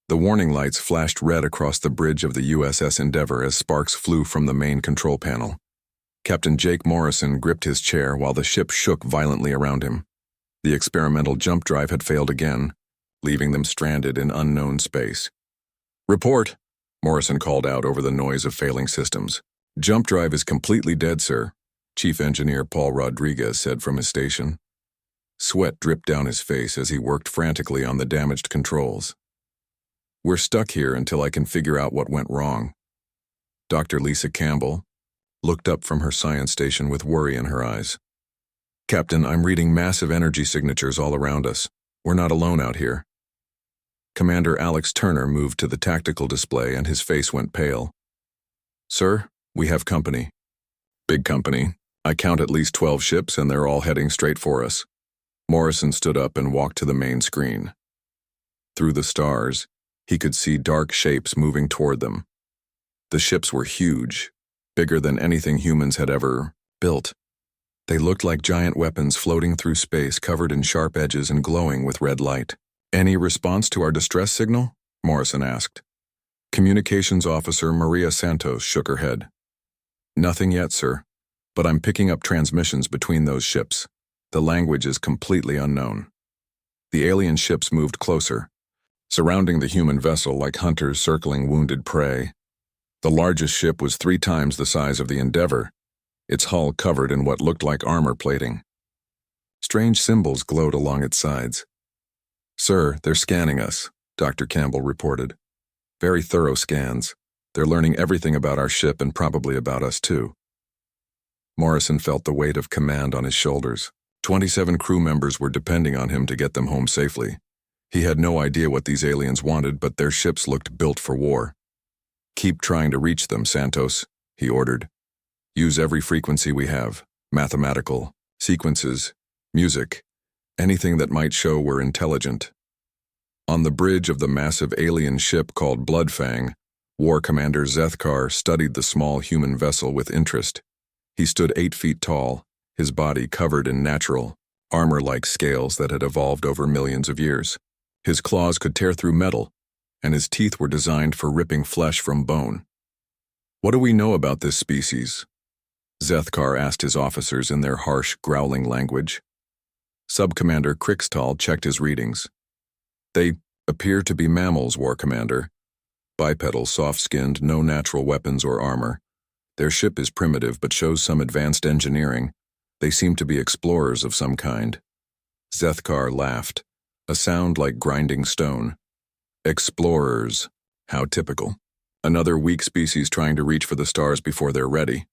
The warning lights flashed red across the bridge of the USS Endeavour as sparks flew from the main control panel. Captain Jake Morrison gripped his chair while the ship shook violently around him. The experimental jump drive had failed again, leaving them stranded in unknown space. "Report," Morrison called out over the noise of failing systems. "Jump drive is completely dead, sir," Chief Engineer Paul Rodriguez said from his station. Sweat dripped down his face as he worked frantically on the damaged controls. "We're stuck here until I can figure out what went wrong." Dr. Lisa Campbell looked up from her science station with worry in her eyes. "Captain, I'm reading massive energy signatures all around us. We're not alone out here." Commander Alex Turner moved to the tactical display and his face went pale. "Sir, we have company." "Big company. I count at least 12 ships and they're all heading straight for us." Morrison stood up and walked to the main screen. Through the stars, he could see dark shapes moving toward them. The ships were huge, bigger than anything humans had ever built. They looked like giant weapons floating through space covered in sharp edges and glowing with red light. "Any response to our distress signal?" Morrison asked. Communications Officer Maria Santos shook her head. "Nothing yet, sir, but I'm picking up transmissions between those ships. The language is completely unknown." The alien ships moved closer, surrounding the human vessel like hunters circling wounded prey. The largest ship was 3 times the size of the Endeavour, its hull covered in what looked like armor plating. Strange symbols glowed along its sides. "Sir, they're scanning us," Dr. Campbell reported. "Very thorough scans. They're learning everything about our ship and probably about us too." Morrison felt the weight of command on his shoulders. 27 crew members were depending on him to get them home safely. He had no idea what these aliens wanted, but their ships looked built for war. "Keep trying to reach them, Santos," he ordered. "Use every frequency we have, mathematical, sequences, music, anything that might show we're intelligent." On the bridge of the massive alien ship called Bloodfang, War Commander Zethkar studied the small human vessel with interest. He stood 8 feet tall, his body covered in natural, armor-like scales that had evolved over millions of years. His claws could tear through metal, and his teeth were designed for ripping flesh from bone. "What do we know about this species?" Zethkar asked his officers in their harsh, growling language. Sub-Commander Krixtal checked his readings. "They appear to be mammals, War Commander. Bipedal, soft-skinned, no natural weapons or armor. Their ship is primitive but shows some advanced engineering. They seem to be explorers of some kind." Zethkar laughed, a sound like grinding stone. "Explorers. How typical. Another weak species trying to reach for the stars before they're ready."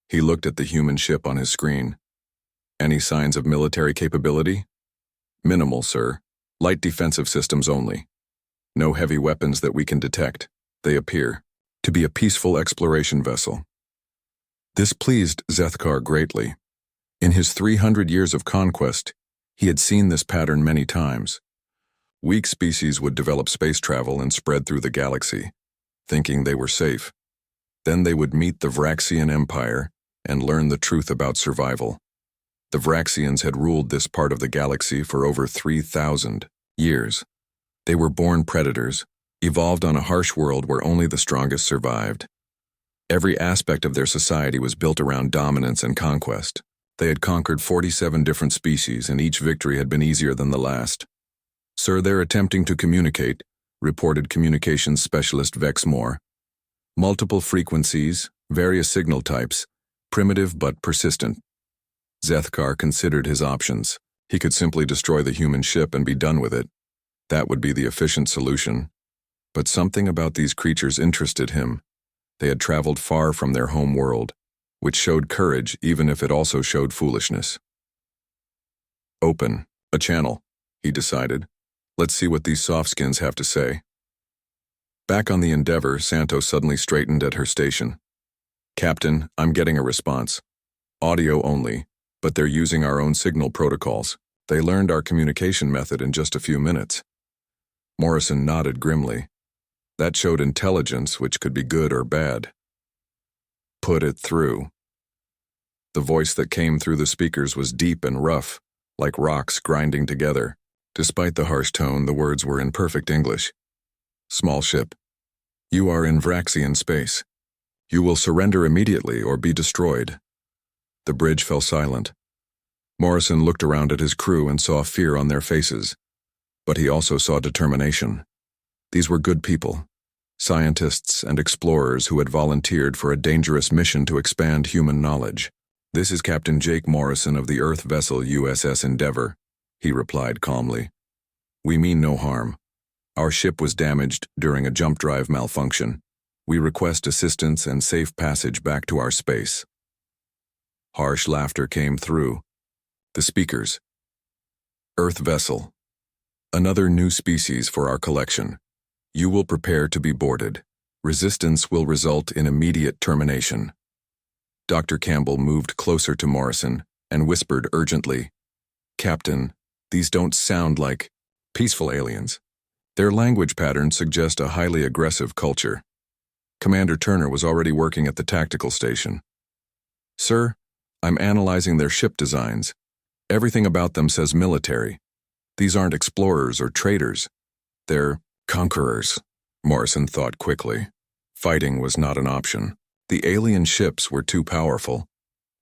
He looked at the human ship on his screen. "Any signs of military capability?" "Minimal, sir. Light defensive systems only. No heavy weapons that we can detect. They appear to be a peaceful exploration vessel." This pleased Zethkar greatly. In his 300 years of conquest, he had seen this pattern many times. Weak species would develop space travel and spread through the galaxy, thinking they were safe. Then they would meet the Vraxian Empire and learn the truth about survival. The Vraxians had ruled this part of the galaxy for over 3,000 years. They were born predators, evolved on a harsh world where only the strongest survived. Every aspect of their society was built around dominance and conquest. They had conquered 47 different species, and each victory had been easier than the last. "Sir, they're attempting to communicate," reported communications specialist Vex Moore. "Multiple frequencies, various signal types, primitive but persistent." Zethkar considered his options. He could simply destroy the human ship and be done with it. That would be the efficient solution. But something about these creatures interested him. They had traveled far from their home world, which showed courage even if it also showed foolishness. "Open a channel," he decided. "Let's see what these softskins have to say." Back on the Endeavour, Santos suddenly straightened at her station. "Captain, I'm getting a response. Audio only, but they're using our own signal protocols. They learned our communication method in just a few minutes." Morrison nodded grimly. That showed intelligence, which could be good or bad. "Put it through." The voice that came through the speakers was deep and rough, like rocks grinding together. Despite the harsh tone, the words were in perfect English. Small ship. You are in Vraxian space. You will surrender immediately or be destroyed. The bridge fell silent. Morrison looked around at his crew and saw fear on their faces. But he also saw determination. These were good people, scientists and explorers who had volunteered for a dangerous mission to expand human knowledge. "This is Captain Jake Morrison of the Earth vessel USS Endeavor," he replied calmly. "We mean no harm. Our ship was damaged during a jump drive malfunction. We request assistance and safe passage back to our space." Harsh laughter came through. The speakers. "Earth vessel. Another new species for our collection. You will prepare to be boarded. Resistance will result in immediate termination." Dr. Campbell moved closer to Morrison and whispered urgently, "Captain, these don't sound like peaceful aliens. Their language patterns suggest a highly aggressive culture." Commander Turner was already working at the tactical station. "Sir, I'm analyzing their ship designs. Everything about them says military. These aren't explorers or traders. They're conquerors," Morrison thought quickly. Fighting was not an option. The alien ships were too powerful,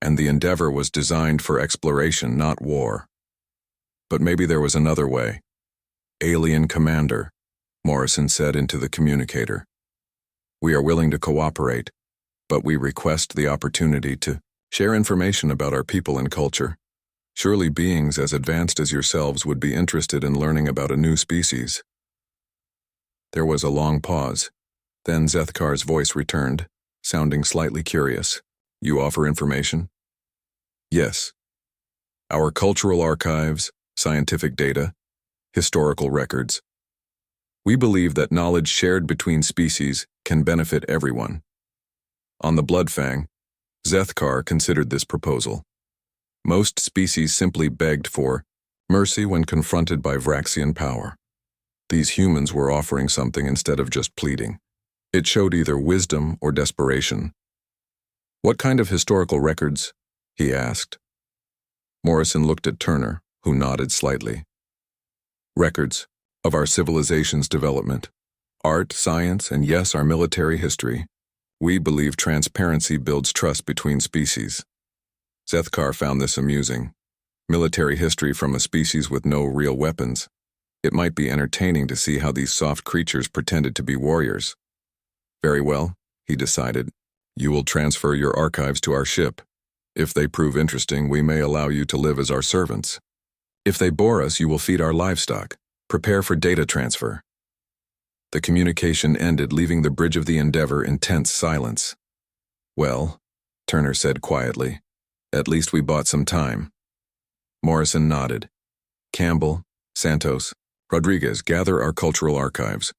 and the Endeavor was designed for exploration, not war. But maybe there was another way. "Alien Commander," Morrison said into the communicator. "We are willing to cooperate, but we request the opportunity to share information about our people and culture. Surely beings as advanced as yourselves would be interested in learning about a new species." There was a long pause. Then Zethkar's voice returned, sounding slightly curious. "You offer information?" "Yes. Our cultural archives, scientific data, historical records. We believe that knowledge shared between species can benefit everyone." On the Bloodfang, Zethkar considered this proposal. Most species simply begged for mercy when confronted by Vraxian power. These humans were offering something instead of just pleading. It showed either wisdom or desperation. "What kind of historical records?" he asked. Morrison looked at Turner, who nodded slightly. "Records of our civilization's development, art, science, and yes, our military history. We believe transparency builds trust between species." Zethkar found this amusing. Military history from a species with no real weapons. It might be entertaining to see how these soft creatures pretended to be warriors. "Very well," he decided. "You will transfer your archives to our ship. If they prove interesting, we may allow you to live as our servants. If they bore us, you will feed our livestock. Prepare for data transfer." The communication ended, leaving the bridge of the Endeavor in tense silence. "Well," Turner said quietly, "at least we bought some time." Morrison nodded. "Campbell, Santos, Rodriguez, gather our cultural archives.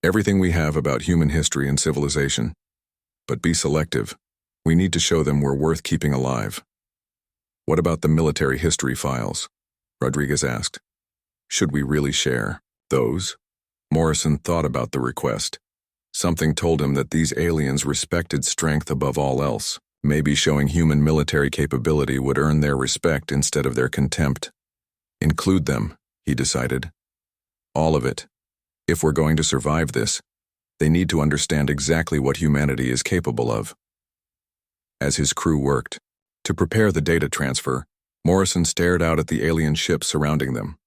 Everything we have about human history and civilization. But be selective. We need to show them we're worth keeping alive." "What about the military history files?" Rodriguez asked. "Should we really share those?" Morrison thought about the request. Something told him that these aliens respected strength above all else. Maybe showing human military capability would earn their respect instead of their contempt. "Include them," he decided. "All of it. If we're going to survive this, they need to understand exactly what humanity is capable of." As his crew worked to prepare the data transfer, Morrison stared out at the alien ships surrounding them.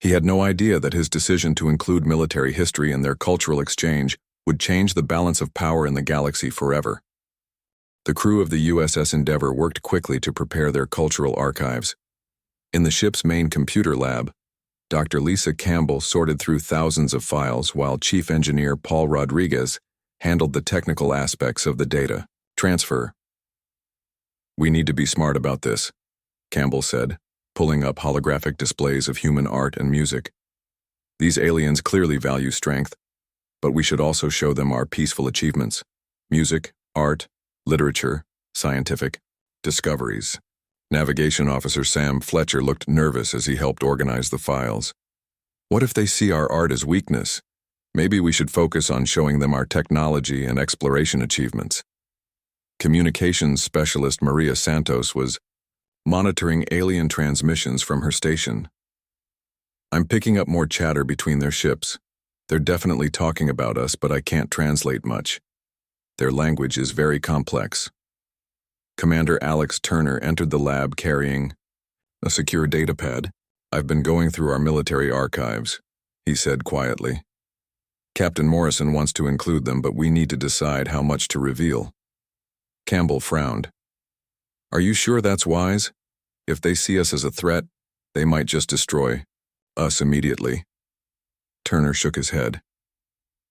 He had no idea that his decision to include military history in their cultural exchange would change the balance of power in the galaxy forever. The crew of the USS Endeavor worked quickly to prepare their cultural archives. In the ship's main computer lab, Dr. Lisa Campbell sorted through thousands of files while Chief Engineer Paul Rodriguez handled the technical aspects of the data transfer. "We need to be smart about this," Campbell said, pulling up holographic displays of human art and music. "These aliens clearly value strength, but we should also show them our peaceful achievements. Music, art, literature, scientific discoveries." Navigation Officer Sam Fletcher looked nervous as he helped organize the files. "What if they see our art as weakness? Maybe we should focus on showing them our technology and exploration achievements." Communications specialist Maria Santos was monitoring alien transmissions from her station. "I'm picking up more chatter between their ships. They're definitely talking about us, but I can't translate much. Their language is very complex. Commander Alex Turner entered the lab carrying a secure datapad. I've been going through our military archives, he said quietly. Captain Morrison wants to include them, but we need to decide how much to reveal. Campbell frowned. Are you sure that's wise? If they see us as a threat, they might just destroy us immediately. Turner shook his head.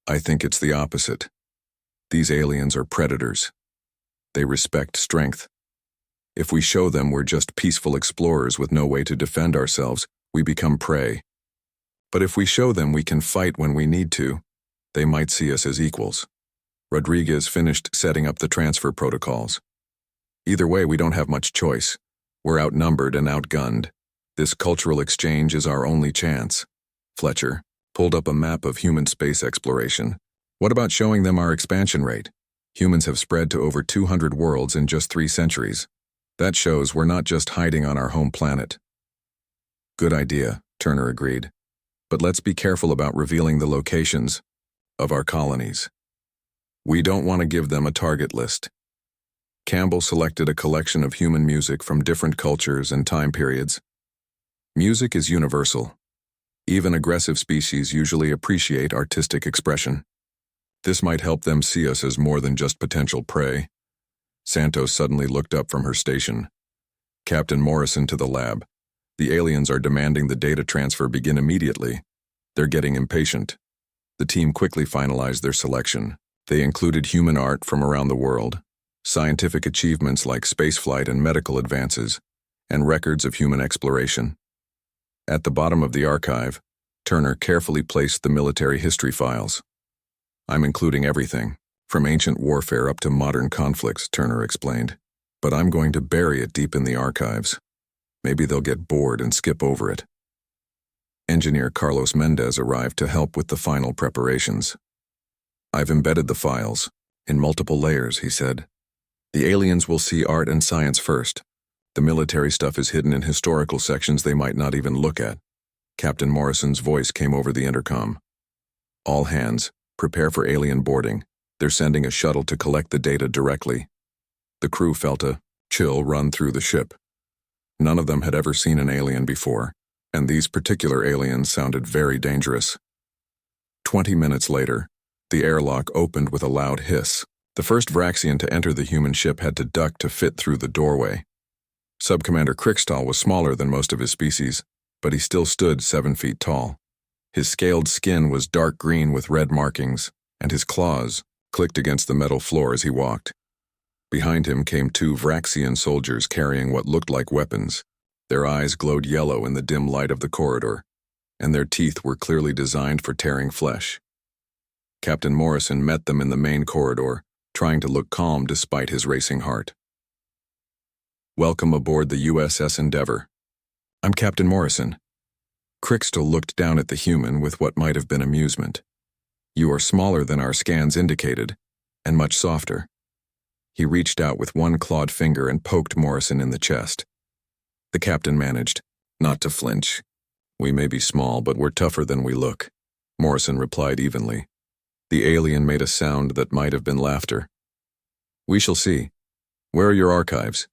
I think it's the opposite. These aliens are predators. They respect strength. If we show them we're just peaceful explorers with no way to defend ourselves, we become prey. But if we show them we can fight when we need to, they might see us as equals. Rodriguez finished setting up the transfer protocols. Either way, we don't have much choice. We're outnumbered and outgunned. This cultural exchange is our only chance. Fletcher pulled up a map of human space exploration. What about showing them our expansion rate? Humans have spread to over 200 worlds in just 3 centuries. That shows we're not just hiding on our home planet. Good idea, Turner agreed. But let's be careful about revealing the locations of our colonies. We don't want to give them a target list. Campbell selected a collection of human music from different cultures and time periods. Music is universal. Even aggressive species usually appreciate artistic expression. This might help them see us as more than just potential prey. Santos suddenly looked up from her station. Captain Morrison to the lab. The aliens are demanding the data transfer begin immediately. They're getting impatient. The team quickly finalized their selection. They included human art from around the world, scientific achievements like spaceflight and medical advances, and records of human exploration. At the bottom of the archive, Turner carefully placed the military history files. I'm including everything, from ancient warfare up to modern conflicts, Turner explained. But I'm going to bury it deep in the archives. Maybe they'll get bored and skip over it. Engineer Carlos Mendez arrived to help with the final preparations. I've embedded the files, in multiple layers, he said. The aliens will see art and science first. The military stuff is hidden in historical sections they might not even look at. Captain Morrison's voice came over the intercom. All hands, prepare for alien boarding. They're sending a shuttle to collect the data directly. The crew felt a chill run through the ship. None of them had ever seen an alien before, and these particular aliens sounded very dangerous. 20 minutes later, the airlock opened with a loud hiss. The first Vraxian to enter the human ship had to duck to fit through the doorway. Subcommander Krickstall was smaller than most of his species, but he still stood 7 feet tall. His scaled skin was dark green with red markings, and his claws clicked against the metal floor as he walked. Behind him came 2 Vraxian soldiers carrying what looked like weapons. Their eyes glowed yellow in the dim light of the corridor, and their teeth were clearly designed for tearing flesh. Captain Morrison met them in the main corridor, trying to look calm despite his racing heart. Welcome aboard the USS Endeavour. I'm Captain Morrison. Krickstall looked down at the human with what might have been amusement. You are smaller than our scans indicated, and much softer. He reached out with one clawed finger and poked Morrison in the chest. The captain managed not to flinch. We may be small, but we're tougher than we look, Morrison replied evenly. The alien made a sound that might have been laughter. We shall see. Where are your archives?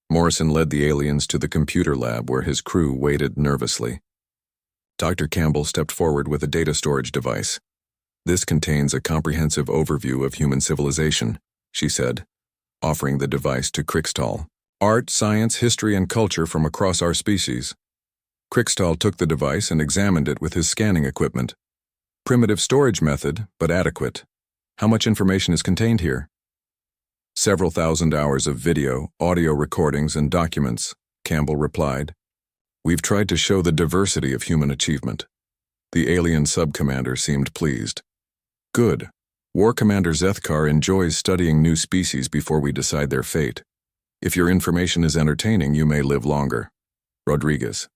Morrison led the aliens to the computer lab where his crew waited nervously. Dr. Campbell stepped forward with a data storage device. This contains a comprehensive overview of human civilization, she said, offering the device to Krickstall. Art, science, history, and culture from across our species. Krickstall took the device and examined it with his scanning equipment. Primitive storage method, but adequate. How much information is contained here? Several thousand hours of video, audio recordings, and documents, Campbell replied. We've tried to show the diversity of human achievement. The alien sub-commander seemed pleased. Good. War Commander Zethkar enjoys studying new species before we decide their fate. If your information is entertaining, you may live longer. Rodriguez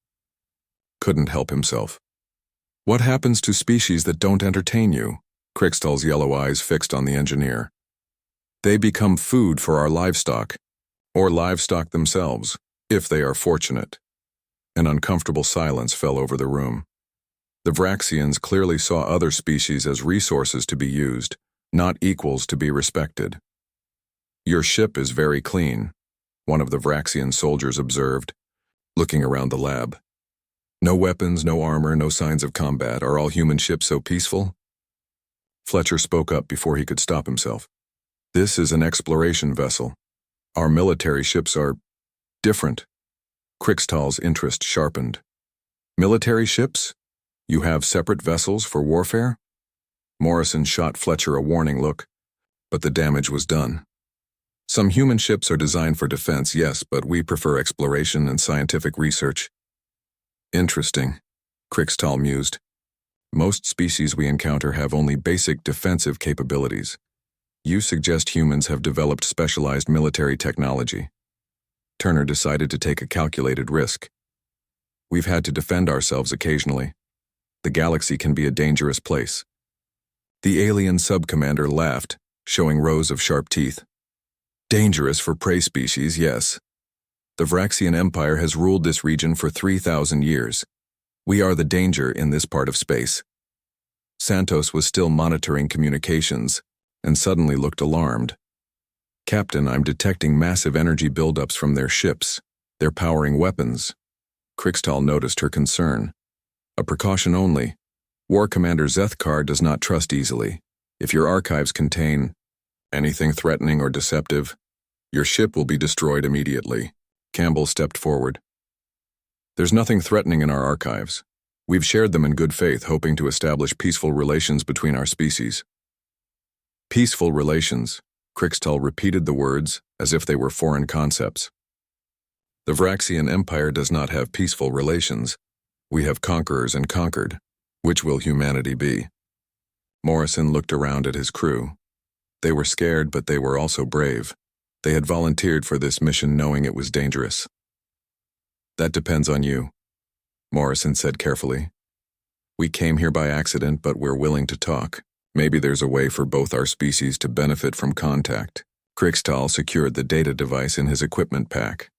couldn't help himself. What happens to species that don't entertain you? Krickstall's yellow eyes fixed on the engineer. They become food for our livestock, or livestock themselves, if they are fortunate. An uncomfortable silence fell over the room. The Vraxians clearly saw other species as resources to be used, not equals to be respected. "Your ship is very clean," one of the Vraxian soldiers observed, looking around the lab. "No weapons, no armor, no signs of combat. Are all human ships so peaceful?" Fletcher spoke up before he could stop himself. "This is an exploration vessel. Our military ships are different." Krixtal's interest sharpened. "Military ships? You have separate vessels for warfare?" Morrison shot Fletcher a warning look, but the damage was done. "Some human ships are designed for defense, yes, but we prefer exploration and scientific research." "Interesting," Krixtal mused. "Most species we encounter have only basic defensive capabilities. You suggest humans have developed specialized military technology." Turner decided to take a calculated risk. "We've had to defend ourselves occasionally. The galaxy can be a dangerous place." The alien sub-commander laughed, showing rows of sharp teeth. "Dangerous for prey species, yes. The Vraxian Empire has ruled this region for 3,000 years. We are the danger in this part of space." Santos was still monitoring communications, and suddenly looked alarmed. "Captain, I'm detecting massive energy buildups from their ships. They're powering weapons." Krixtal noticed her concern. "A precaution only. War Commander Zethkar does not trust easily. If your archives contain anything threatening or deceptive, your ship will be destroyed immediately." Campbell stepped forward. "There's nothing threatening in our archives. We've shared them in good faith, hoping to establish peaceful relations between our species." "Peaceful relations," Krixtal repeated the words as if they were foreign concepts. "The Vraxian Empire does not have peaceful relations. We have conquerors and conquered. Which will humanity be?" Morrison looked around at his crew. They were scared, but they were also brave. They had volunteered for this mission knowing it was dangerous. "That depends on you," Morrison said carefully. "We came here by accident, but we're willing to talk. Maybe there's a way for both our species to benefit from contact." Krixtal secured the data device in his equipment pack.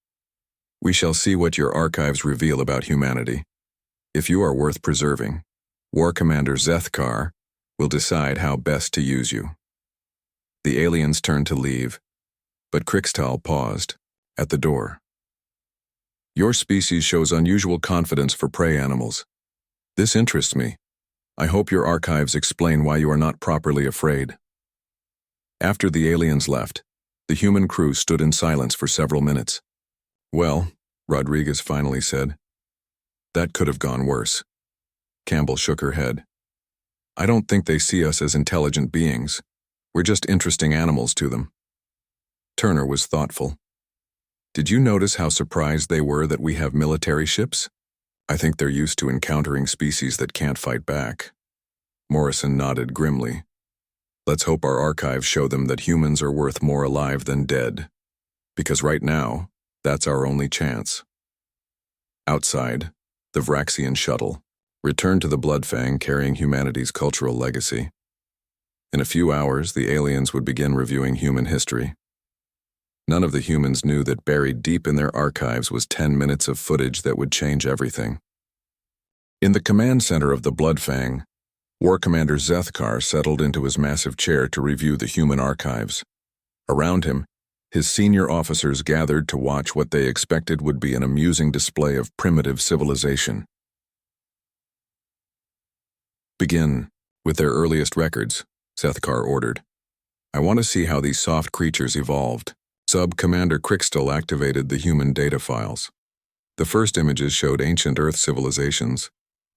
"We shall see what your archives reveal about humanity. If you are worth preserving, War Commander Zethkar will decide how best to use you." The aliens turned to leave, but Krixtal paused at the door. "Your species shows unusual confidence for prey animals. This interests me. I hope your archives explain why you are not properly afraid." After the aliens left, the human crew stood in silence for several minutes. "Well," Rodriguez finally said, "that could have gone worse." Campbell shook her head. "I don't think they see us as intelligent beings. We're just interesting animals to them." Turner was thoughtful. "Did you notice how surprised they were that we have military ships? I think they're used to encountering species that can't fight back." Morrison nodded grimly. "Let's hope our archives show them that humans are worth more alive than dead. Because right now, that's our only chance." Outside, the Vraxian shuttle returned to the Bloodfang carrying humanity's cultural legacy. In a few hours, the aliens would begin reviewing human history. None of the humans knew that buried deep in their archives was 10 minutes of footage that would change everything. In the command center of the Bloodfang, War Commander Zethkar settled into his massive chair to review the human archives. Around him, his senior officers gathered to watch what they expected would be an amusing display of primitive civilization. "Begin with their earliest records," Zethkar ordered. "I want to see how these soft creatures evolved." Sub-Commander Krixtal activated the human data files. The first images showed ancient Earth civilizations,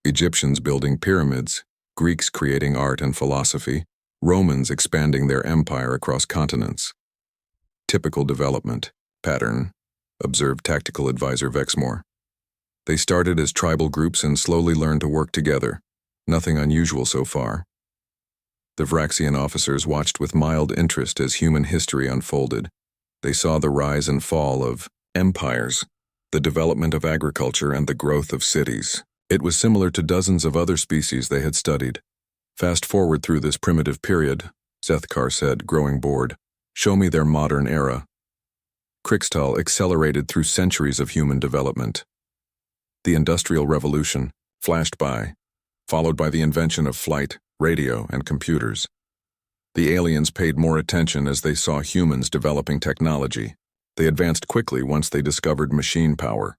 Egyptians building pyramids, Greeks creating art and philosophy, Romans expanding their empire across continents. "Typical development pattern," observed Tactical Advisor Vexmore. "They started as tribal groups and slowly learned to work together. Nothing unusual so far." The Vraxian officers watched with mild interest as human history unfolded. They saw the rise and fall of empires, the development of agriculture, and the growth of cities. It was similar to dozens of other species they had studied. "Fast forward through this primitive period," Zethkar said, growing bored. "Show me their modern era." Krixtal accelerated through centuries of human development. The Industrial Revolution flashed by, followed by the invention of flight, radio, and computers. The aliens paid more attention as they saw humans developing technology. They advanced quickly once they discovered machine power.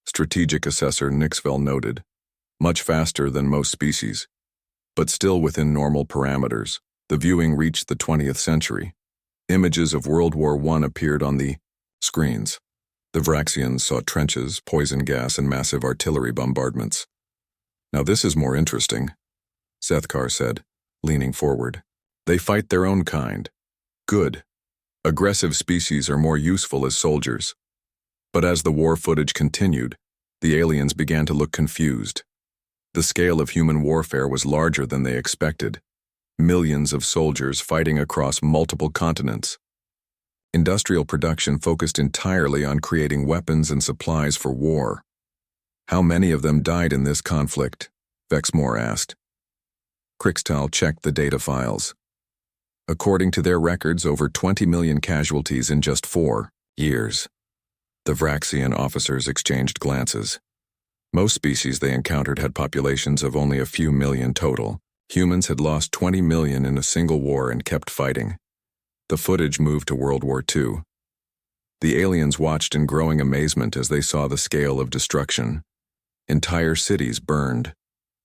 Strategic Assessor Nixville noted, much faster than most species, but still within normal parameters. The viewing reached the 20th century. Images of World War I appeared on the screens. The Vraxians saw trenches, poison gas, and massive artillery bombardments. Now this is more interesting, Sethkar said, leaning forward. They fight their own kind. Good. Aggressive species are more useful as soldiers. But as the war footage continued, the aliens began to look confused. The scale of human warfare was larger than they expected. Millions of soldiers fighting across multiple continents. Industrial production focused entirely on creating weapons and supplies for war. How many of them died in this conflict? Vexmore asked. Crixtal checked the data files. According to their records, over 20 million casualties in just 4 years. The Vraxian officers exchanged glances. Most species they encountered had populations of only a few million total. Humans had lost 20 million in a single war and kept fighting. The footage moved to World War II. The aliens watched in growing amazement as they saw the scale of destruction. Entire cities burned.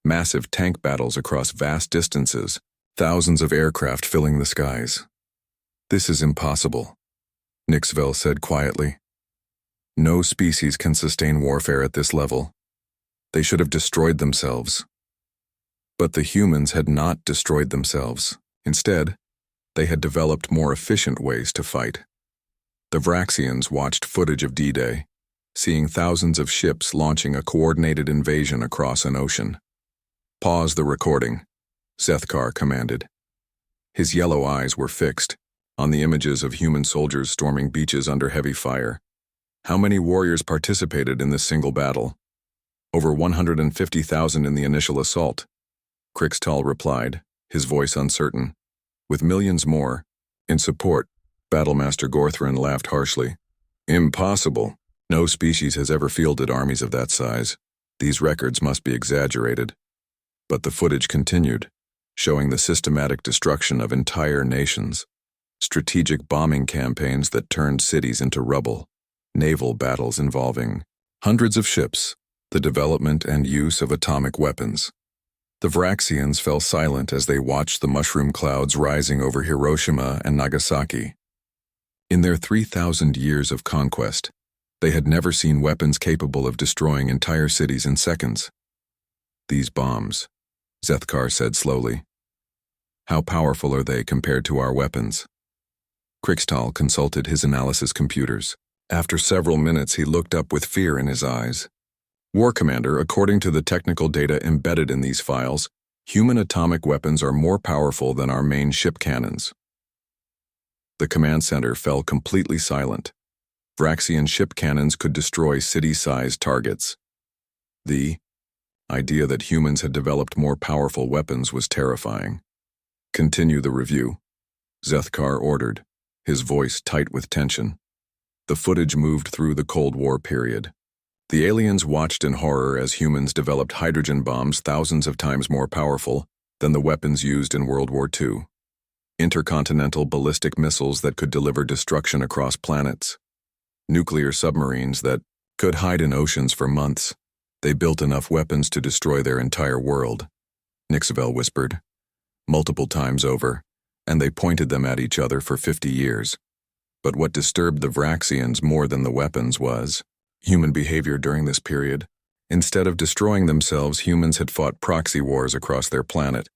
Massive tank battles across vast distances. Thousands of aircraft filling the skies. This is impossible, Nixville said quietly. No species can sustain warfare at this level. They should have destroyed themselves. But the humans had not destroyed themselves. Instead, they had developed more efficient ways to fight. The Vraxians watched footage of D-Day, seeing thousands of ships launching a coordinated invasion across an ocean. Pause the recording, Sethkar commanded. His yellow eyes were fixed on the images of human soldiers storming beaches under heavy fire. How many warriors participated in this single battle? Over 150,000 in the initial assault. Crixtal replied, his voice uncertain. With millions more. In support, Battlemaster Gorthron laughed harshly. Impossible. No species has ever fielded armies of that size. These records must be exaggerated. But the footage continued, showing the systematic destruction of entire nations. Strategic bombing campaigns that turned cities into rubble. Naval battles involving hundreds of ships. The development and use of atomic weapons. The Vraxians fell silent as they watched the mushroom clouds rising over Hiroshima and Nagasaki. In their 3,000 years of conquest, they had never seen weapons capable of destroying entire cities in seconds. These bombs, Sethkar said slowly. How powerful are they compared to our weapons? Crixtal consulted his analysis computers. After several minutes, he looked up with fear in his eyes. War Commander, according to the technical data embedded in these files, human atomic weapons are more powerful than our main ship cannons. The command center fell completely silent. Vraxian ship cannons could destroy city-sized targets. The idea that humans had developed more powerful weapons was terrifying. Continue the review, Sethkar ordered, his voice tight with tension. The footage moved through the Cold War period. The aliens watched in horror as humans developed hydrogen bombs thousands of times more powerful than the weapons used in World War II. Intercontinental ballistic missiles that could deliver destruction across planets. Nuclear submarines that could hide in oceans for months. They built enough weapons to destroy their entire world, Nixville whispered. Multiple times over, and they pointed them at each other for 50 years. But what disturbed the Vraxians more than the weapons was human behavior during this period. Instead of destroying themselves, humans had fought proxy wars across their planet.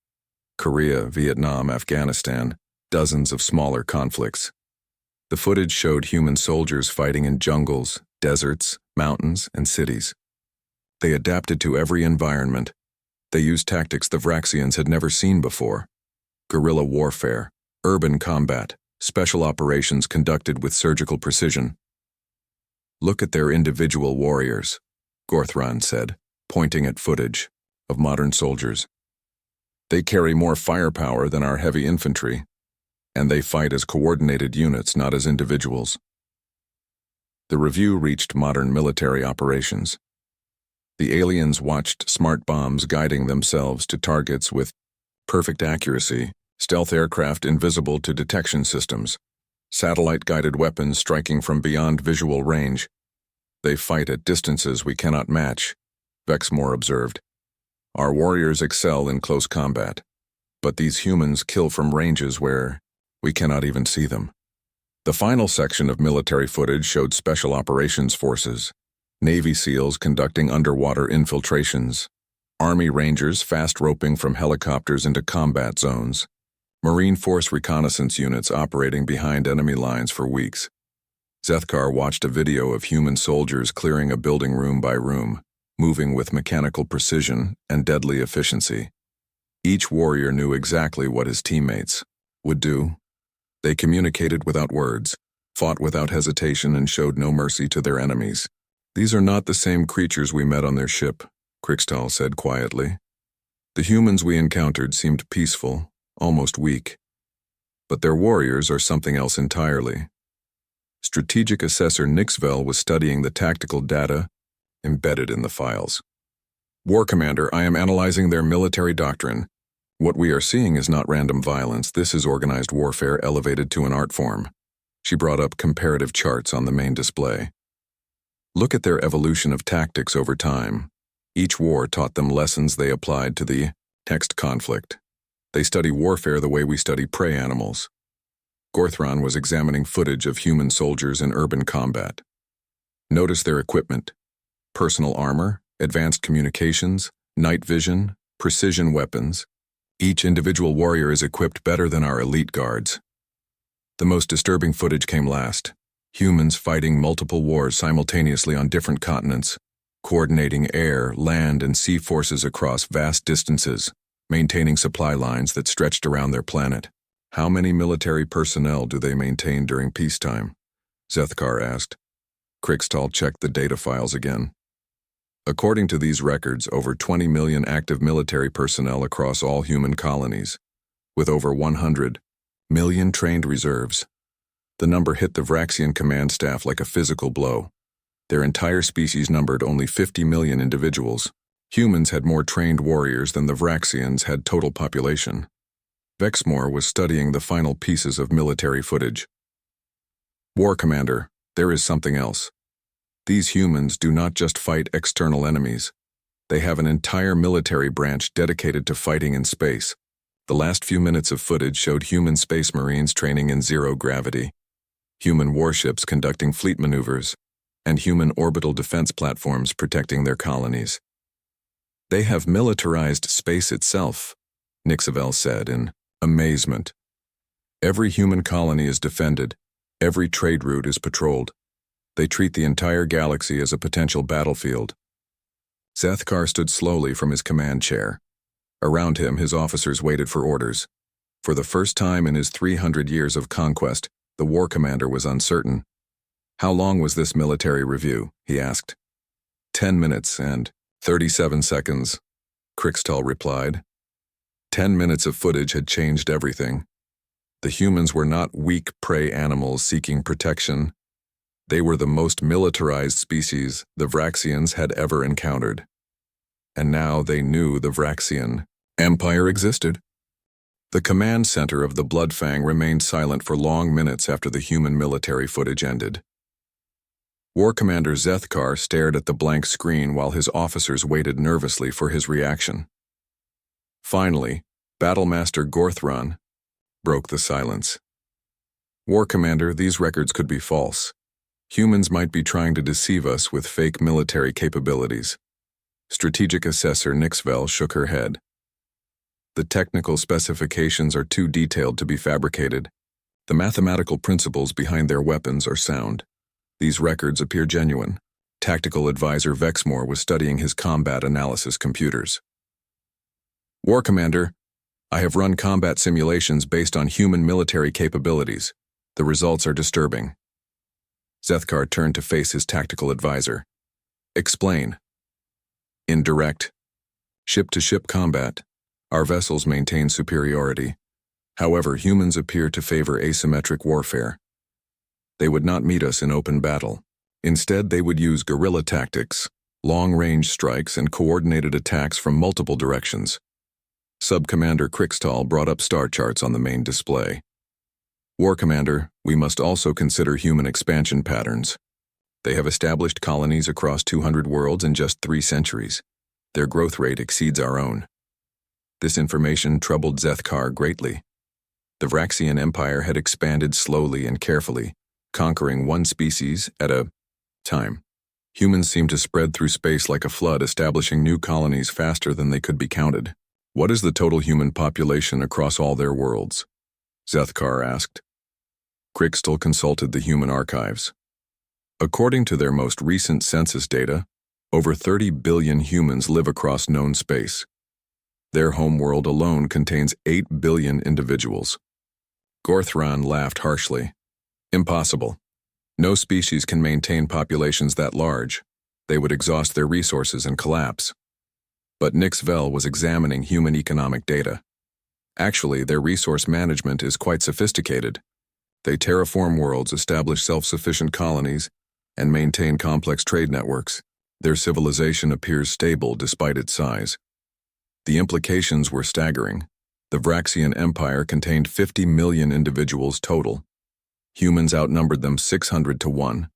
Korea, Vietnam, Afghanistan, dozens of smaller conflicts. The footage showed human soldiers fighting in jungles, deserts, mountains, and cities. They adapted to every environment. They used tactics the Vraxians had never seen before. Guerrilla warfare, urban combat, special operations conducted with surgical precision. Look at their individual warriors, Gorthron said, pointing at footage of modern soldiers. They carry more firepower than our heavy infantry, and they fight as coordinated units, not as individuals. The review reached modern military operations. The aliens watched smart bombs guiding themselves to targets with perfect accuracy, stealth aircraft invisible to detection systems, satellite-guided weapons striking from beyond visual range. They fight at distances we cannot match, Vexmore observed. Our warriors excel in close combat, but these humans kill from ranges where we cannot even see them. The final section of military footage showed Special Operations Forces, Navy SEALs conducting underwater infiltrations, Army Rangers fast roping from helicopters into combat zones, Marine Force reconnaissance units operating behind enemy lines for weeks. Zethkar watched a video of human soldiers clearing a building room by room, moving with mechanical precision and deadly efficiency. Each warrior knew exactly what his teammates would do. They communicated without words, fought without hesitation, and showed no mercy to their enemies. These are not the same creatures we met on their ship, Krixtal said quietly. The humans we encountered seemed peaceful, almost weak. But their warriors are something else entirely. Strategic Assessor Nixvel was studying the tactical data embedded in the files. War Commander, I am analyzing their military doctrine. What we are seeing is not random violence. This is organized warfare elevated to an art form. She brought up comparative charts on the main display. Look at their evolution of tactics over time. Each war taught them lessons they applied to the next conflict. They study warfare the way we study prey animals. Gorthron was examining footage of human soldiers in urban combat. Notice their equipment: personal armor, advanced communications, night vision, precision weapons. Each individual warrior is equipped better than our elite guards. The most disturbing footage came last. Humans fighting multiple wars simultaneously on different continents, coordinating air, land, and sea forces across vast distances, maintaining supply lines that stretched around their planet. How many military personnel do they maintain during peacetime? Zethkar asked. Krixtal checked the data files again. According to these records, over 20 million active military personnel across all human colonies, with over 100 million trained reserves. The number hit the Vraxian command staff like a physical blow. Their entire species numbered only 50 million individuals. Humans had more trained warriors than the Vraxians had total population. Vexmore was studying the final pieces of military footage. War Commander, there is something else. These humans do not just fight external enemies. They have an entire military branch dedicated to fighting in space. The last few minutes of footage showed human space marines training in zero gravity, human warships conducting fleet maneuvers, and human orbital defense platforms protecting their colonies. They have militarized space itself, Nixvel said in amazement. Every human colony is defended, every trade route is patrolled. They treat the entire galaxy as a potential battlefield. Zethkar stood slowly from his command chair. Around him, his officers waited for orders. For the first time in his 300 years of conquest, the war commander was uncertain. How long was this military review? He asked. 10 minutes and 37 seconds, Krixtal replied. 10 minutes of footage had changed everything. The humans were not weak prey animals seeking protection. They were the most militarized species the Vraxians had ever encountered. And now they knew the Vraxian Empire existed. The command center of the Bloodfang remained silent for long minutes after the human military footage ended. War Commander Zethkar stared at the blank screen while his officers waited nervously for his reaction. Finally, Battlemaster Gorthron broke the silence. War Commander, these records could be false. Humans might be trying to deceive us with fake military capabilities. Strategic Assessor Nixvel shook her head. The technical specifications are too detailed to be fabricated. The mathematical principles behind their weapons are sound. These records appear genuine. Tactical Advisor Vexmore was studying his combat analysis computers. War Commander, I have run combat simulations based on human military capabilities. The results are disturbing. Zethkar turned to face his tactical advisor. Explain. In direct, ship-to-ship combat, our vessels maintain superiority. However, humans appear to favor asymmetric warfare. They would not meet us in open battle. Instead, they would use guerrilla tactics, long-range strikes and coordinated attacks from multiple directions. Sub-Commander Krikstal brought up star charts on the main display. War Commander, we must also consider human expansion patterns. They have established colonies across 200 worlds in just 3 centuries. Their growth rate exceeds our own. This information troubled Zethkar greatly. The Vraxian Empire had expanded slowly and carefully, conquering one species at a time. Humans seemed to spread through space like a flood, establishing new colonies faster than they could be counted. What is the total human population across all their worlds? Zethkar asked. Krikstal consulted the human archives. According to their most recent census data, over 30 billion humans live across known space. Their homeworld alone contains 8 billion individuals. Gorthron laughed harshly. Impossible. No species can maintain populations that large. They would exhaust their resources and collapse. But Nixvel was examining human economic data. Actually, their resource management is quite sophisticated. They terraform worlds, establish self-sufficient colonies, and maintain complex trade networks. Their civilization appears stable despite its size. The implications were staggering. The Vraxian Empire contained 50 million individuals total. Humans outnumbered them 600 to 1.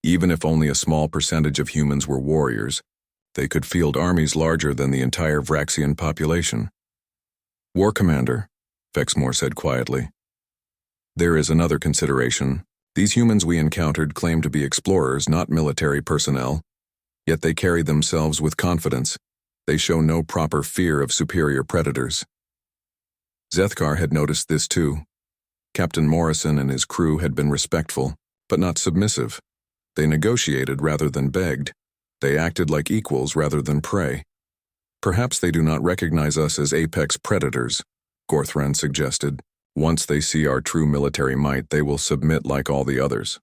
Even if only a small percentage of humans were warriors, they could field armies larger than the entire Vraxian population. War Commander, Vexmore said quietly. There is another consideration. These humans we encountered claim to be explorers, not military personnel. Yet they carry themselves with confidence. They show no proper fear of superior predators. Zethkar had noticed this too. Captain Morrison and his crew had been respectful, but not submissive. They negotiated rather than begged. They acted like equals rather than prey. Perhaps they do not recognize us as apex predators, Gorthran suggested. Once they see our true military might, they will submit like all the others.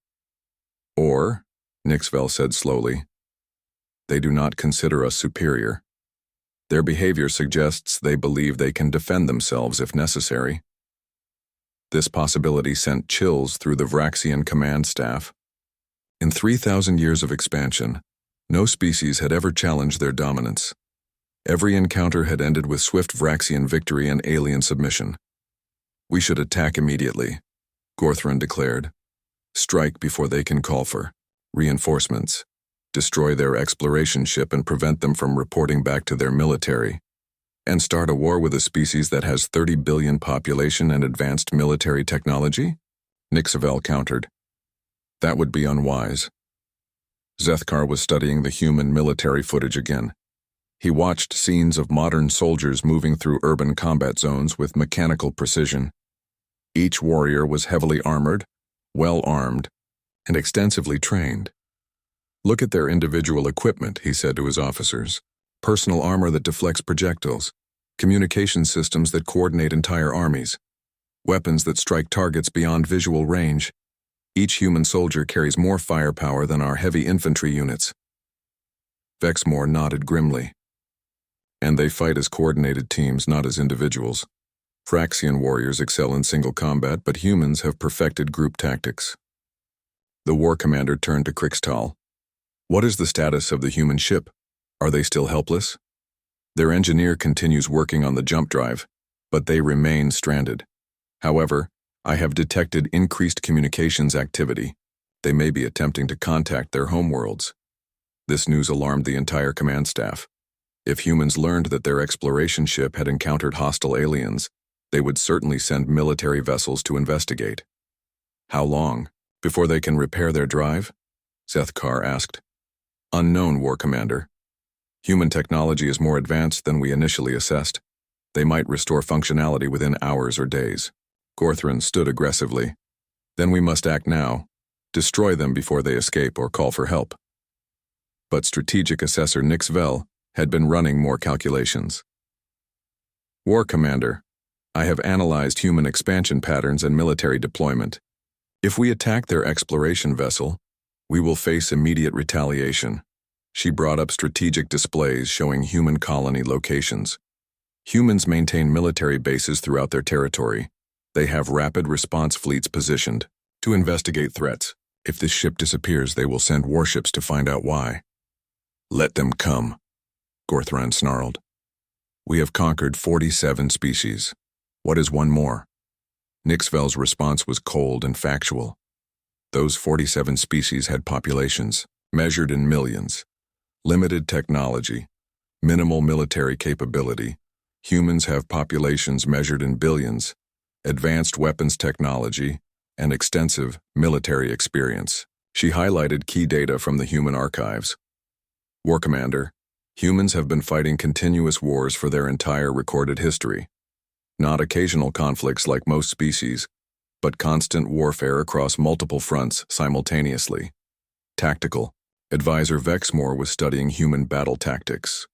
Or, Nixvel said slowly, they do not consider us superior. Their behavior suggests they believe they can defend themselves if necessary. This possibility sent chills through the Vraxian command staff. In 3,000 years of expansion, no species had ever challenged their dominance. Every encounter had ended with swift Vraxian victory and alien submission. We should attack immediately, Gorthran declared. Strike before they can call for reinforcements. Destroy their exploration ship and prevent them from reporting back to their military. And start a war with a species that has 30 billion population and advanced military technology? Nixvel countered. That would be unwise. Zethkar was studying the human military footage again. He watched scenes of modern soldiers moving through urban combat zones with mechanical precision. Each warrior was heavily armored, well-armed, and extensively trained. Look at their individual equipment, he said to his officers. Personal armor that deflects projectiles, communication systems that coordinate entire armies, weapons that strike targets beyond visual range. Each human soldier carries more firepower than our heavy infantry units. Vexmore nodded grimly. And they fight as coordinated teams, not as individuals. Vraxian warriors excel in single combat, but humans have perfected group tactics. The war commander turned to Krikstal. What is the status of the human ship? Are they still helpless? Their engineer continues working on the jump drive, but they remain stranded. However, I have detected increased communications activity. They may be attempting to contact their homeworlds. This news alarmed the entire command staff. If humans learned that their exploration ship had encountered hostile aliens, they would certainly send military vessels to investigate. How long? Before they can repair their drive? Zethkar asked. Unknown, War Commander. Human technology is more advanced than we initially assessed. They might restore functionality within hours or days. Gorthran stood aggressively. Then we must act now. Destroy them before they escape or call for help. But strategic assessor Nixvel had been running more calculations. War Commander, I have analyzed human expansion patterns and military deployment. If we attack their exploration vessel, we will face immediate retaliation. She brought up strategic displays showing human colony locations. Humans maintain military bases throughout their territory. They have rapid response fleets positioned to investigate threats. If this ship disappears, they will send warships to find out why. Let them come, Gorthran snarled. We have conquered 47 species. What is one more? Nixvel's response was cold and factual. Those 47 species had populations, measured in millions, limited technology, minimal military capability. Humans have populations measured in billions, advanced weapons technology, and extensive military experience. She highlighted key data from the human archives. War Commander, humans have been fighting continuous wars for their entire recorded history. Not occasional conflicts like most species, but constant warfare across multiple fronts simultaneously. Tactical. Advisor Vexmore was studying human battle tactics.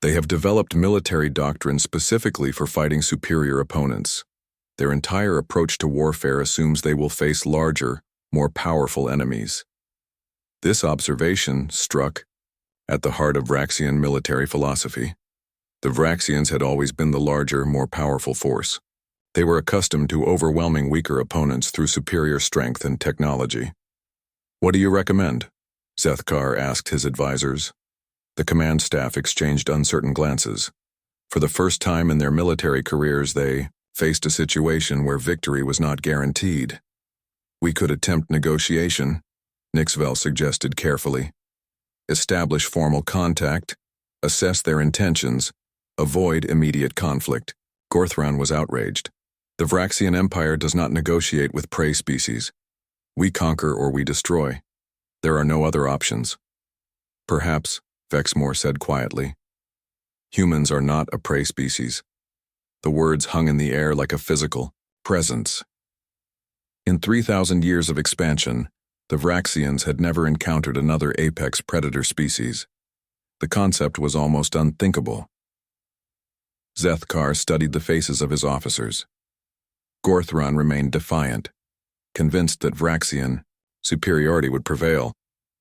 They have developed military doctrine specifically for fighting superior opponents. Their entire approach to warfare assumes they will face larger, more powerful enemies. This observation struck at the heart of Vraxian military philosophy. The Vraxians had always been the larger, more powerful force. They were accustomed to overwhelming weaker opponents through superior strength and technology. What do you recommend? Zethkar asked his advisors. The command staff exchanged uncertain glances. For the first time in their military careers, they faced a situation where victory was not guaranteed. We could attempt negotiation, Nixvel suggested carefully. Establish formal contact, assess their intentions, avoid immediate conflict. Gorthran was outraged. The Vraxian Empire does not negotiate with prey species. We conquer or we destroy. There are no other options. Perhaps, Vexmore said quietly. Humans are not a prey species. The words hung in the air like a physical presence. In 3,000 years of expansion, the Vraxians had never encountered another apex predator species. The concept was almost unthinkable. Zethkar studied the faces of his officers. Gorthran remained defiant, convinced that Vraxian superiority would prevail,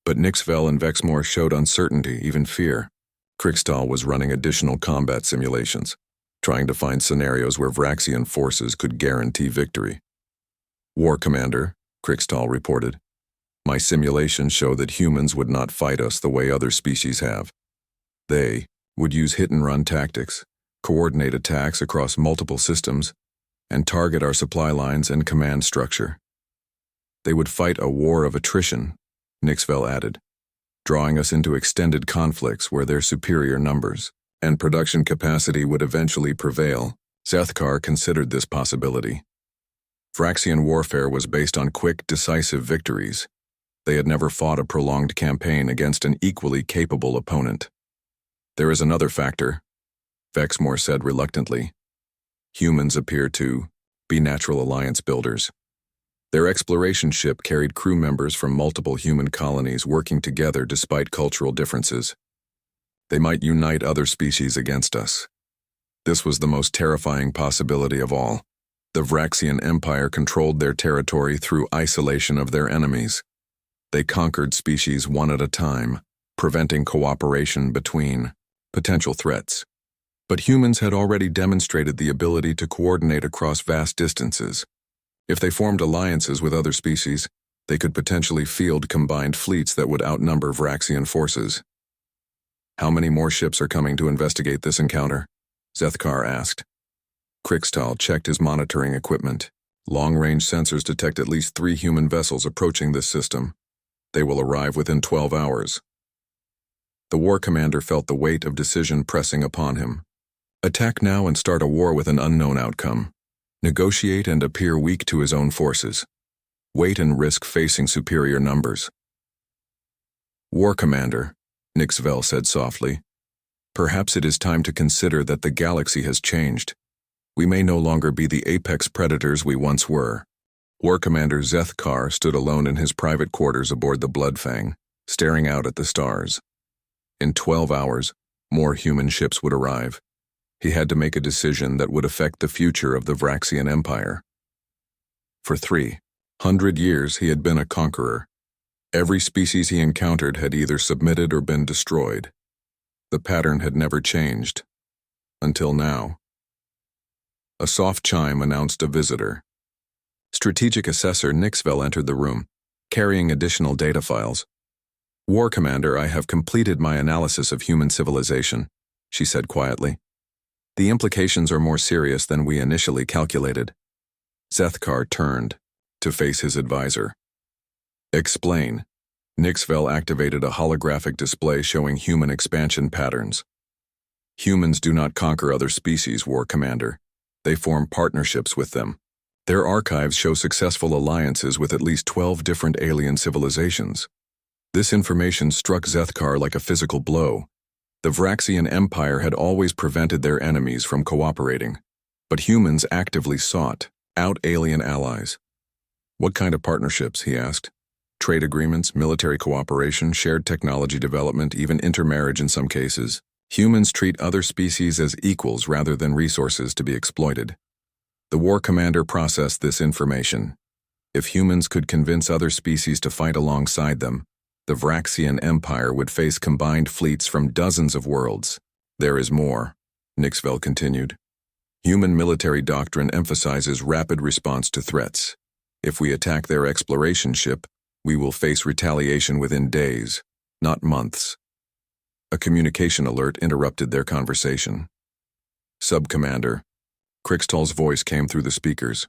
but Nixvel and Vexmore showed uncertainty, even fear. Krikstal was running additional combat simulations, trying to find scenarios where Vraxian forces could guarantee victory. War Commander, Krikstal reported, my simulations show that humans would not fight us the way other species have. They would use hit-and-run tactics, coordinate attacks across multiple systems, and target our supply lines and command structure. They would fight a war of attrition, Nixvel added, drawing us into extended conflicts where their superior numbers and production capacity would eventually prevail. Zethkar considered this possibility. Vraxian warfare was based on quick, decisive victories. They had never fought a prolonged campaign against an equally capable opponent. There is another factor, Vexmore said reluctantly. Humans appear to be natural alliance builders. Their exploration ship carried crew members from multiple human colonies working together despite cultural differences. They might unite other species against us. This was the most terrifying possibility of all. The Vraxian Empire controlled their territory through isolation of their enemies. They conquered species one at a time, preventing cooperation between potential threats. But humans had already demonstrated the ability to coordinate across vast distances. If they formed alliances with other species, they could potentially field combined fleets that would outnumber Vraxian forces. How many more ships are coming to investigate this encounter? Zethkar asked. Krikstal checked his monitoring equipment. Long-range sensors detect at least 3 human vessels approaching this system. They will arrive within 12 hours. The war commander felt the weight of decision pressing upon him. Attack now and start a war with an unknown outcome. Negotiate and appear weak to his own forces. Wait and risk facing superior numbers. War Commander, Nixvel said softly, perhaps it is time to consider that the galaxy has changed. We may no longer be the apex predators we once were. War Commander Zethkar stood alone in his private quarters aboard the Bloodfang, staring out at the stars. In 12 hours, more human ships would arrive. He had to make a decision that would affect the future of the Vraxian Empire. For 300 years, he had been a conqueror. Every species he encountered had either submitted or been destroyed. The pattern had never changed. Until now. A soft chime announced a visitor. Strategic Assessor Nixvel entered the room, carrying additional data files. War Commander, I have completed my analysis of human civilization, she said quietly. The implications are more serious than we initially calculated. Zethkar turned to face his advisor. Explain. Nixvel activated a holographic display showing human expansion patterns. Humans do not conquer other species, War Commander. They form partnerships with them. Their archives show successful alliances with at least 12 different alien civilizations. This information struck Zethkar like a physical blow. The Vraxian Empire had always prevented their enemies from cooperating, but humans actively sought out alien allies. What kind of partnerships, he asked. Trade agreements, military cooperation, shared technology development, even intermarriage in some cases. Humans treat other species as equals rather than resources to be exploited. The War Commander processed this information. If humans could convince other species to fight alongside them, the Vraxian Empire would face combined fleets from dozens of worlds. There is more, Nixvel continued. Human military doctrine emphasizes rapid response to threats. If we attack their exploration ship, we will face retaliation within days, not months. A communication alert interrupted their conversation. Sub-Commander. Krixtal's voice came through the speakers.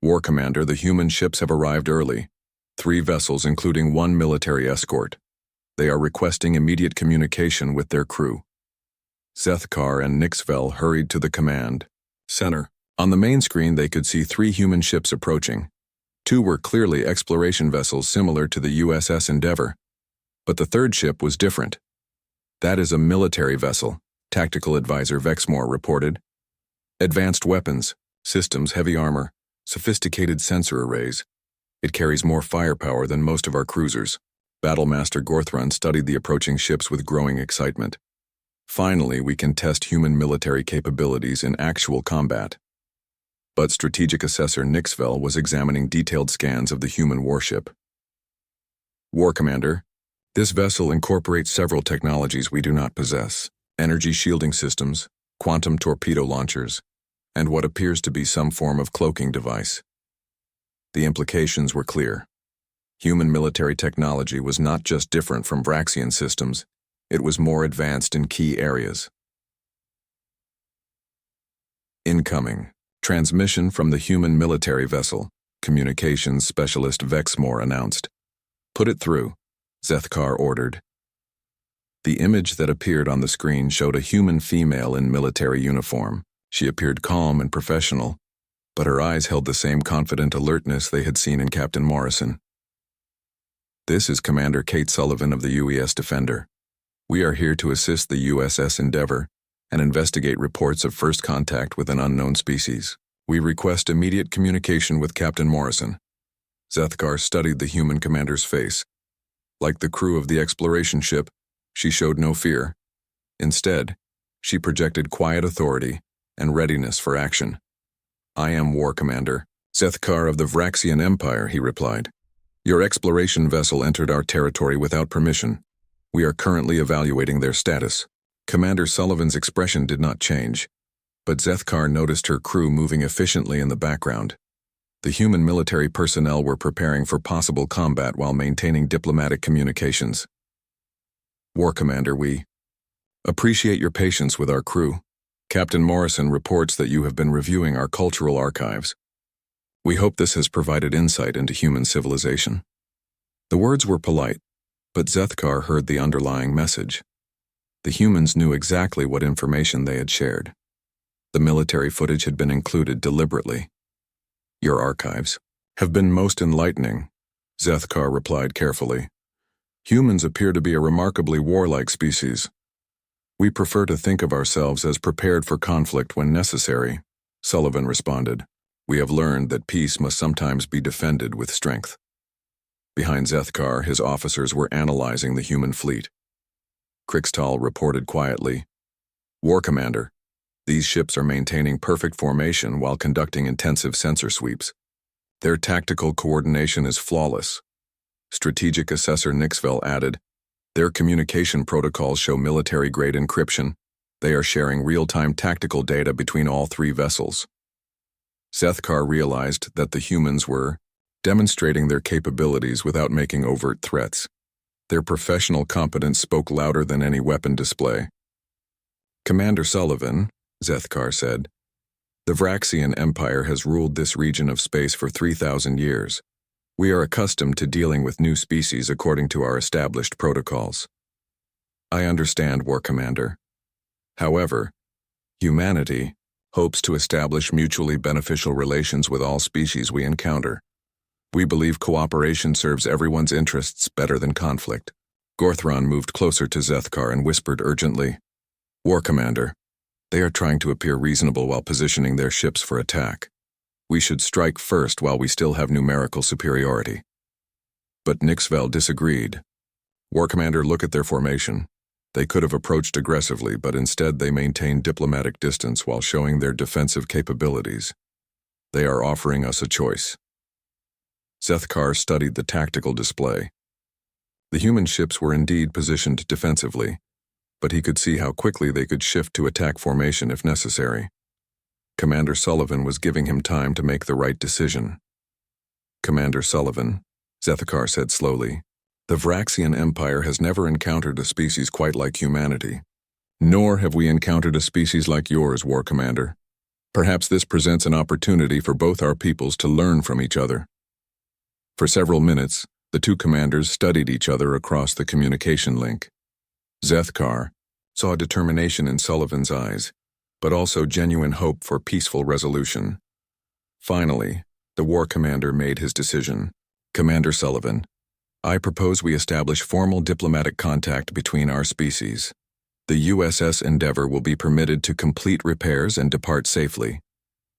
War Commander, the human ships have arrived early. 3 vessels, including 1 military escort. They are requesting immediate communication with their crew. Zethkar and Nixvel hurried to the command center. On the main screen, they could see 3 human ships approaching. 2 were clearly exploration vessels similar to the USS Endeavour. But the 3rd ship was different. That is a military vessel, Tactical Advisor Vexmore reported. Advanced weapons, systems, heavy armor, sophisticated sensor arrays. It carries more firepower than most of our cruisers. Battlemaster Gorthrun studied the approaching ships with growing excitement. Finally, we can test human military capabilities in actual combat. But Strategic Assessor Nixvel was examining detailed scans of the human warship. War Commander, this vessel incorporates several technologies we do not possess: energy shielding systems, quantum torpedo launchers, and what appears to be some form of cloaking device. The implications were clear. Human military technology was not just different from Vraxian systems, it was more advanced in key areas. Incoming. Transmission from the human military vessel, Communications Specialist Vexmore announced. Put it through, Zethkar ordered. The image that appeared on the screen showed a human female in military uniform. She appeared calm and professional, but her eyes held the same confident alertness they had seen in Captain Morrison. This is Commander Kate Sullivan of the UES Defender. We are here to assist the USS Endeavour and investigate reports of first contact with an unknown species. We request immediate communication with Captain Morrison. Zethkar studied the human commander's face. Like the crew of the exploration ship, she showed no fear. Instead, she projected quiet authority and readiness for action. I am War Commander, Zethkar of the Vraxian Empire, he replied. Your exploration vessel entered our territory without permission. We are currently evaluating their status. Commander Sullivan's expression did not change, but Zethkar noticed her crew moving efficiently in the background. The human military personnel were preparing for possible combat while maintaining diplomatic communications. War Commander, we appreciate your patience with our crew. Captain Morrison reports that you have been reviewing our cultural archives. We hope this has provided insight into human civilization. The words were polite, but Zethkar heard the underlying message. The humans knew exactly what information they had shared. The military footage had been included deliberately. Your archives have been most enlightening, Zethkar replied carefully. Humans appear to be a remarkably warlike species. We prefer to think of ourselves as prepared for conflict when necessary, Sullivan responded. We have learned that peace must sometimes be defended with strength. Behind Zethkar, his officers were analyzing the human fleet. Krixtal reported quietly, War Commander, these ships are maintaining perfect formation while conducting intensive sensor sweeps. Their tactical coordination is flawless. Strategic Assessor Nixvel added, their communication protocols show military-grade encryption. They are sharing real-time tactical data between all 3 vessels. Zethkar realized that the humans were demonstrating their capabilities without making overt threats. Their professional competence spoke louder than any weapon display. "Commander Sullivan," Zethkar said, "the Vraxian Empire has ruled this region of space for 3,000 years. We are accustomed to dealing with new species according to our established protocols." "I understand, War Commander. However, humanity hopes to establish mutually beneficial relations with all species we encounter. We believe cooperation serves everyone's interests better than conflict." Gorthron moved closer to Zethkar and whispered urgently, "War Commander, they are trying to appear reasonable while positioning their ships for attack. We should strike first while we still have numerical superiority." But Nixvel disagreed. "War Commander, look at their formation. They could have approached aggressively, but instead they maintained diplomatic distance while showing their defensive capabilities. They are offering us a choice." Zethkar studied the tactical display. The human ships were indeed positioned defensively, but he could see how quickly they could shift to attack formation if necessary. Commander Sullivan was giving him time to make the right decision. "Commander Sullivan," Zethkar said slowly, "the Vraxian Empire has never encountered a species quite like humanity. Nor have we encountered a species like yours, War Commander. Perhaps this presents an opportunity for both our peoples to learn from each other." For several minutes, the two commanders studied each other across the communication link. Zethkar saw determination in Sullivan's eyes, but also genuine hope for peaceful resolution. Finally, the war commander made his decision. "Commander Sullivan, I propose we establish formal diplomatic contact between our species. The USS Endeavour will be permitted to complete repairs and depart safely.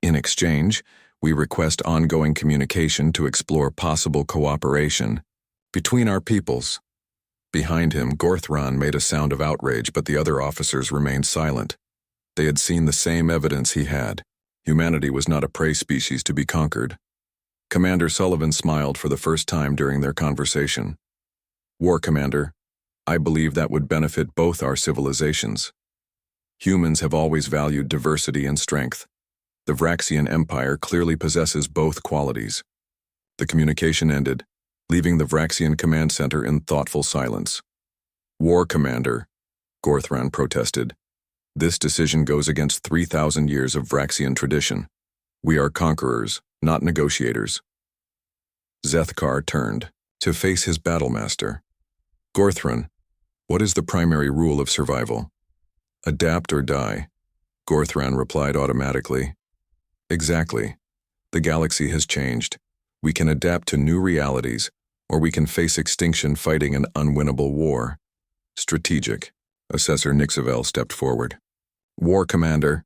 In exchange, we request ongoing communication to explore possible cooperation between our peoples." Behind him, Gorthron made a sound of outrage, but the other officers remained silent. They had seen the same evidence he had. Humanity was not a prey species to be conquered. Commander Sullivan smiled for the first time during their conversation. "War Commander, I believe that would benefit both our civilizations. Humans have always valued diversity and strength. The Vraxian Empire clearly possesses both qualities." The communication ended, leaving the Vraxian command center in thoughtful silence. "War Commander," Gorthron protested, "this decision goes against 3,000 years of Vraxian tradition. We are conquerors, not negotiators." Zethkar turned to face his battlemaster. "Gorthron, what is the primary rule of survival?" "Adapt or die," Gorthron replied automatically. "Exactly. The galaxy has changed. We can adapt to new realities, or we can face extinction fighting an unwinnable war." "Strategic." Assessor Nixvel stepped forward. "War Commander,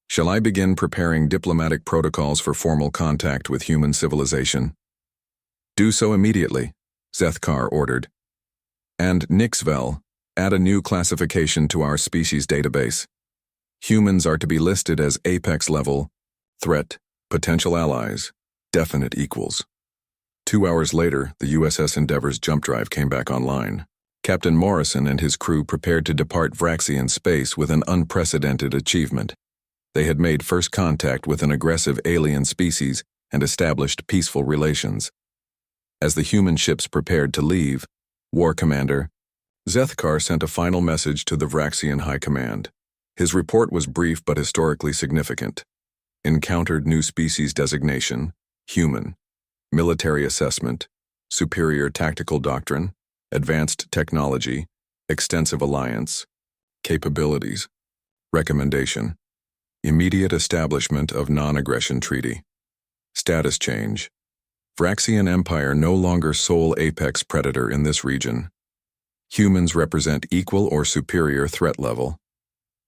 shall I begin preparing diplomatic protocols for formal contact with human civilization?" "Do so immediately," Zethkar ordered. "And Nixvel, add a new classification to our species database. Humans are to be listed as Apex level, threat, potential allies, definite equals." 2 hours later, the USS Endeavour's jump drive came back online. Captain Morrison and his crew prepared to depart Vraxian space with an unprecedented achievement. They had made first contact with an aggressive alien species and established peaceful relations. As the human ships prepared to leave, War Commander, Zethkar sent a final message to the Vraxian High Command. His report was brief but historically significant. Encountered new species designation, human. Military assessment, superior tactical doctrine, advanced technology, extensive alliance, capabilities. Recommendation: immediate establishment of non-aggression treaty. Status change: Vraxian Empire no longer sole apex predator in this region. Humans represent equal or superior threat level.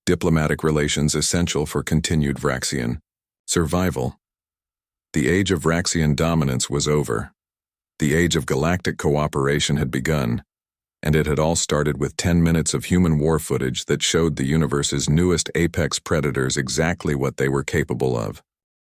Diplomatic relations essential for continued Vraxian survival. The age of Vraxian dominance was over. The age of galactic cooperation had begun, and it had all started with 10 minutes of human war footage that showed the universe's newest apex predators exactly what they were capable of.